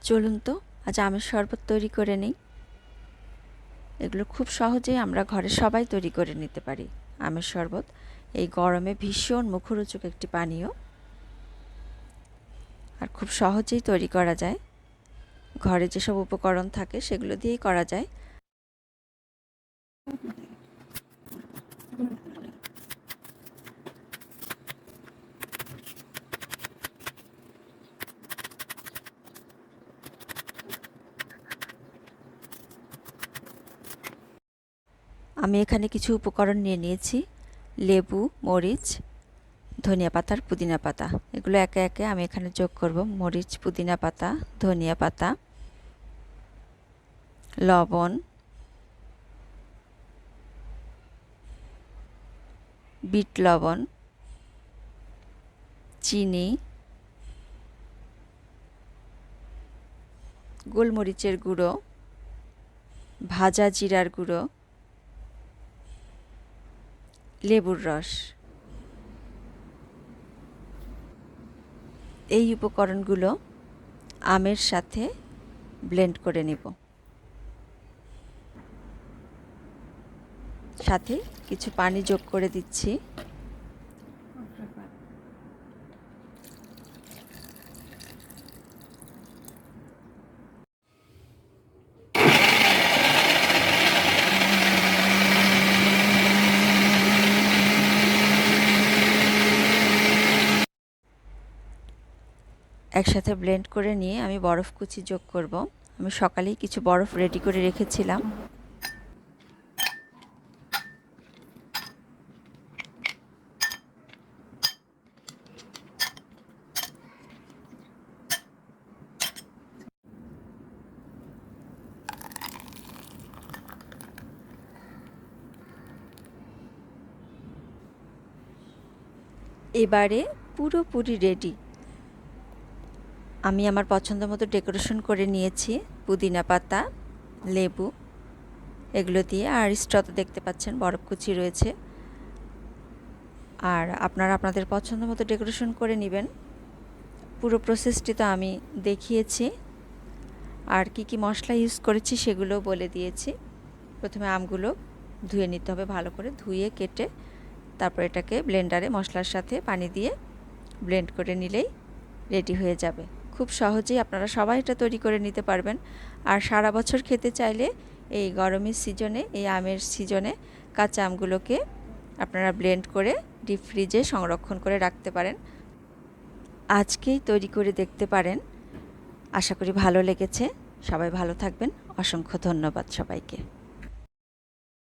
চলুন তো আজ আমের শরবত তৈরি করে নিই। এগুলো খুব সহজেই আমরা ঘরে সবাই তৈরি করে নিতে পারি। আমের শরবত এই গরমে ভীষণ মুখরোচক একটি পানীয়, আর খুব সহজেই তৈরি করা যায়। ঘরে যেসব উপকরণ থাকে সেগুলো দিয়েই করা যায়। আমি এখানে কিছু উপকরণ নিয়ে নিয়েছি: লেবু, মরিচ, ধনিয়া পাতা আর পুদিনা পাতা। এগুলো একে একে আমি এখানে যোগ করব। মরিচ, পুদিনা পাতা, ধনিয়া পাতা, লবণ, বিট লবণ, চিনি, গোলমরিচের গুঁড়ো, ভাজা জিরার গুঁড়ো, লেবুর রস। এই উপকরণগুলো আমের সাথে ব্লেন্ড করে নেব। সাথে কিছু পানি যোগ করে দিচ্ছি। একসাথে ব্লেন্ড করে নিয়ে আমি বরফ কুচি যোগ করব। আমি সকালেই কিছু বরফ রেডি করে রেখেছিলাম। এবারে পুরোপুরি রেডি। আমি আমার পছন্দ মতো ডেকোরেশন করে নিয়েছি পুদিনা পাতা, লেবু এগুলো দিয়ে, আর স্ট্রতে দেখতে পাচ্ছেন বরফ কুচি রয়েছে। আর আপনারা আপনাদের পছন্দ মতো ডেকোরেশন করে নেবেন। পুরো প্রসেসটি তো আমি দেখিয়েছি, আর কি কি মশলা ইউজ করেছি সেগুলো বলে দিয়েছি। প্রথমে আমগুলো ধুয়ে নিতে হবে, ভালো করে ধুয়ে কেটে তারপর এটাকে ব্লেন্ডারে মশলার সাথে পানি দিয়ে ব্লেন্ড করে নিলেই রেডি হয়ে যাবে। খুব সহজেই আপনারা সবাই এটা তৈরি করে নিতে পারবেন। আর সারা বছর খেতে চাইলে এই গরমের সিজনে, এই আমের সিজনে কাঁচা আমগুলোকে আপনারা ব্লেন্ড করে ডিপ ফ্রিজে সংরক্ষণ করে রাখতে পারেন। আজকেই তৈরি করে দেখতে পারেন। আশা করি ভালো লেগেছে। সবাই ভালো থাকবেন। অসংখ্য ধন্যবাদ সবাইকে।